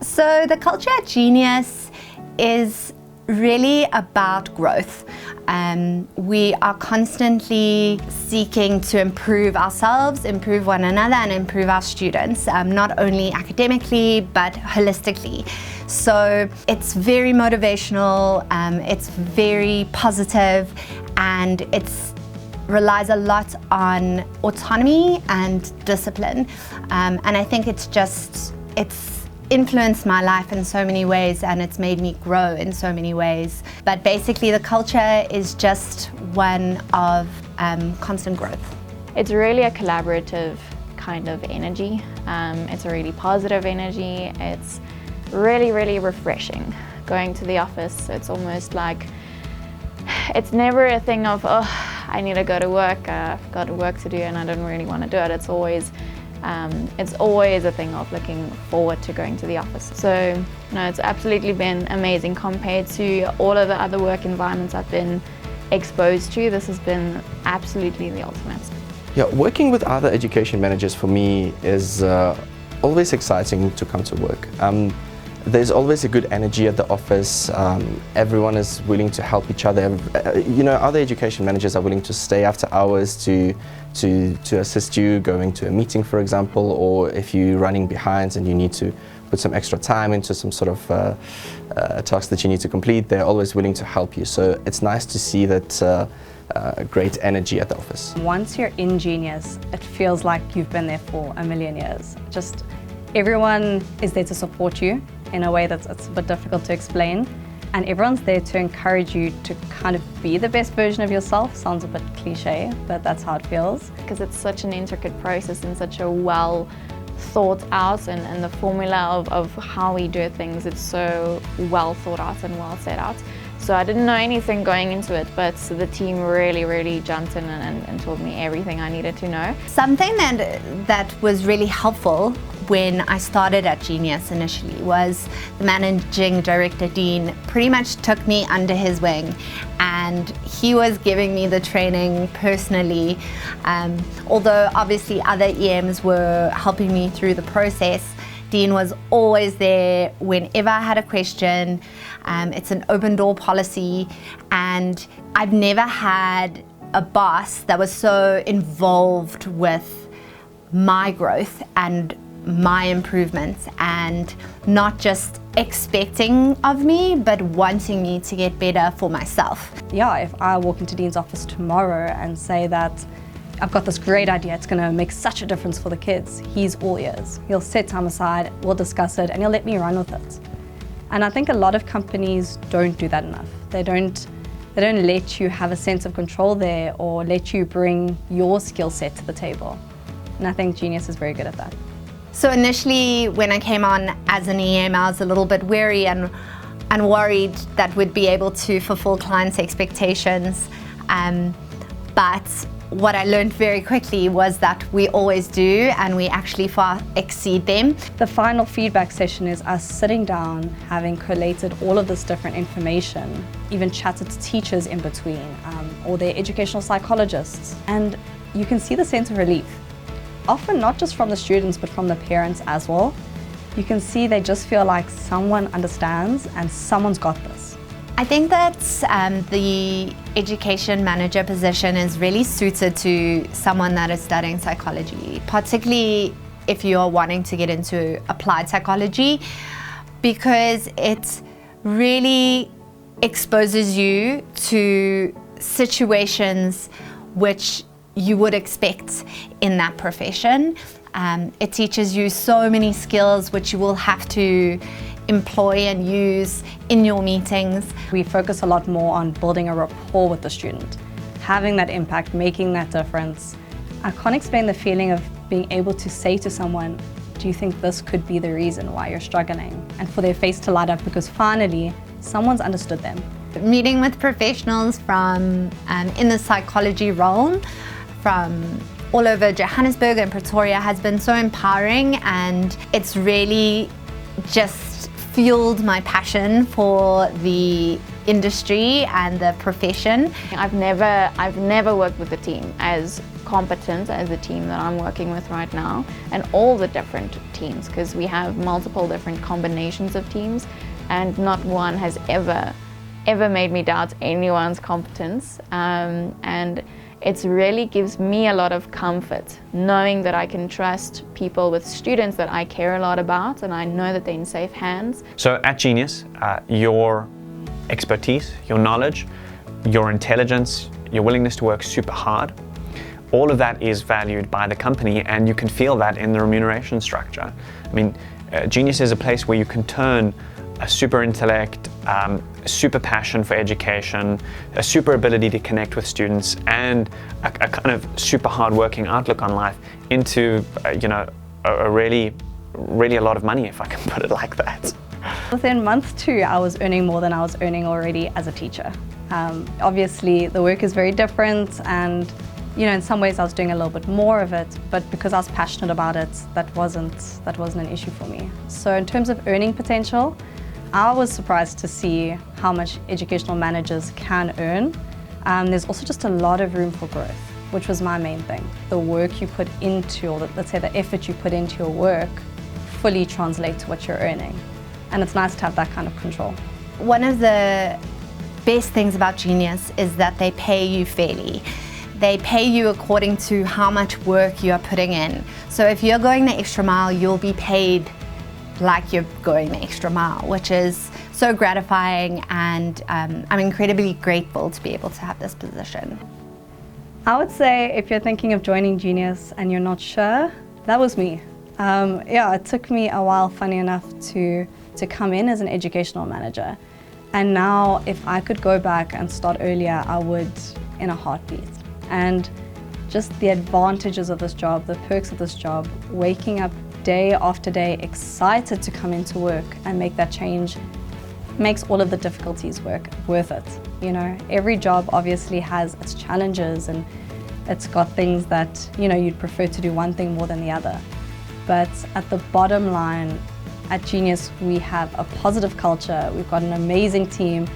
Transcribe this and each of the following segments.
So the culture at Genius is really about growth. We are constantly seeking to improve ourselves, improve one another, and improve our students, not only academically, but holistically. So it's very motivational, it's very positive, and it relies a lot on autonomy and discipline. And I think it's influenced my life in so many ways, and it's made me grow in so many ways. But basically the culture is just one of constant growth. It's really a collaborative kind of energy. It's a really positive energy. It's really, really refreshing. Going to the office, it's almost like, it's never a thing of, oh, I need to go to work, I've got work to do and I don't really want to do it. It's always a thing of looking forward to going to the office. So, no, it's absolutely been amazing compared to all of the other work environments I've been exposed to. This has been absolutely the ultimate. Yeah, working with other education managers for me is always exciting to come to work. There's always a good energy at the office. Everyone is willing to help each other. You know, other education managers are willing to stay after hours to assist you going to a meeting, for example, or if you're running behind and you need to put some extra time into some sort of task that you need to complete, they're always willing to help you. So it's nice to see that great energy at the office. Once you're in Genius, it feels like you've been there for a million years. Just everyone is there to support you in a way that's a bit difficult to explain, and everyone's there to encourage you to kind of be the best version of yourself. Sounds a bit cliche, but that's how it feels. Because it's such an intricate process and such a well thought out, and the formula of how we do things, it's so well thought out and well set out. So I didn't know anything going into it, but the team really jumped in and told me everything I needed to know. Something that was really helpful when I started at Genius initially was the managing director, Dean, pretty much took me under his wing, and he was giving me the training personally. Although obviously other EMs were helping me through the process, Dean was always there whenever I had a question. It's an open door policy, and I've never had a boss that was so involved with my growth and my improvements, and not just expecting of me, but wanting me to get better for myself. Yeah, if I walk into Dean's office tomorrow and say that I've got this great idea, it's going to make such a difference for the kids, he's all ears. He'll set time aside, we'll discuss it, and he'll let me run with it. And I think a lot of companies don't do that enough. They don't let you have a sense of control there, or let you bring your skill set to the table. And I think Genius is very good at that. So initially, when I came on as an EM, I was a little bit wary and worried that we'd be able to fulfill clients' expectations. But what I learned very quickly was that we always do, and we actually far exceed them. The final feedback session is us sitting down, having collated all of this different information, even chatted to teachers in between, or their educational psychologists. And you can see the sense of relief. Often not just from the students, but from the parents as well. You can see they just feel like someone understands and someone's got this. I think that the education manager position is really suited to someone that is studying psychology, particularly if you're wanting to get into applied psychology, because it really exposes you to situations which you would expect in that profession. It teaches you so many skills which you will have to employ and use in your meetings. We focus a lot more on building a rapport with the student, having that impact, making that difference. I can't explain the feeling of being able to say to someone, do you think this could be the reason why you're struggling? And for their face to light up because finally someone's understood them. Meeting with professionals from in the psychology realm from all over Johannesburg and Pretoria has been so empowering, and it's really just fueled my passion for the industry and the profession. I've never worked with a team as competent as a team that I'm working with right now, and all the different teams, because we have multiple different combinations of teams, and not one has ever made me doubt anyone's competence. And it really gives me a lot of comfort knowing that I can trust people with students that I care a lot about, and I know that they're in safe hands. So at Genius, your expertise, your knowledge, your intelligence, your willingness to work super hard, all of that is valued by the company, and you can feel that in the remuneration structure. I mean, Genius is a place where you can turn a super intellect, super passion for education, a super ability to connect with students, and a kind of super hard-working outlook on life into, a really a lot of money, if I can put it like that. Within month 2, I was earning more than I was earning already as a teacher. Obviously, the work is very different, and in some ways I was doing a little bit more of it, but because I was passionate about it, that wasn't an issue for me. So in terms of earning potential, I was surprised to see how much educational managers can earn. There's also just a lot of room for growth, which was my main thing. The work you put into, or let's say the effort you put into your work, fully translate to what you're earning. And it's nice to have that kind of control. One of the best things about Genius is that they pay you fairly. They pay you according to how much work you are putting in. So if you're going the extra mile, you'll be paid like you're going the extra mile, which is so gratifying, and I'm incredibly grateful to be able to have this position. I would say if you're thinking of joining Genius and you're not sure, that was me. It took me a while, funny enough, to come in as an educational manager. And now if I could go back and start earlier, I would in a heartbeat. And just the advantages of this job, the perks of this job, waking up day after day excited to come into work and make that change, makes all of the difficulties worth it. Every job obviously has its challenges, and it's got things that you'd prefer to do one thing more than the other. But at the bottom line, at Genius we have a positive culture, we've got an amazing team,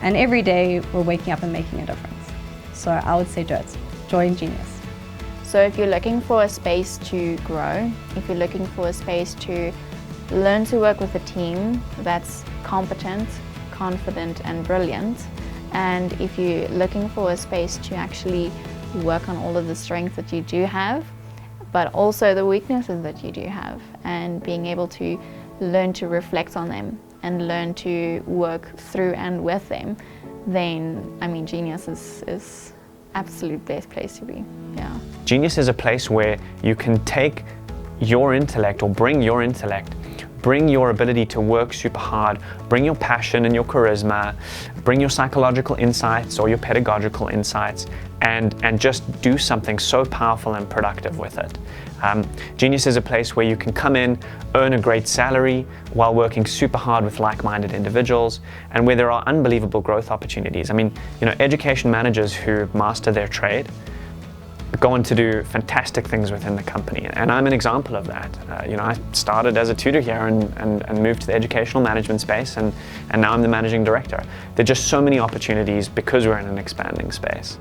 and every day we're waking up and making a difference. So I would say join Genius. So if you're looking for a space to grow, if you're looking for a space to learn to work with a team that's competent, confident and brilliant, and if you're looking for a space to actually work on all of the strengths that you do have, but also the weaknesses that you do have, and being able to learn to reflect on them and learn to work through and with them, then Genius is absolute best place to be. Yeah. Genius is a place where you can take your intellect, or bring your intellect, bring your ability to work super hard, bring your passion and your charisma, bring your psychological insights or your pedagogical insights, and just do something so powerful and productive with it. Genius is a place where you can come in, earn a great salary while working super hard with like-minded individuals, and where there are unbelievable growth opportunities. Education managers who master their trade go on to do fantastic things within the company, and I'm an example of that. I started as a tutor here and moved to the educational management space, and now I'm the managing director. There are just so many opportunities because we're in an expanding space.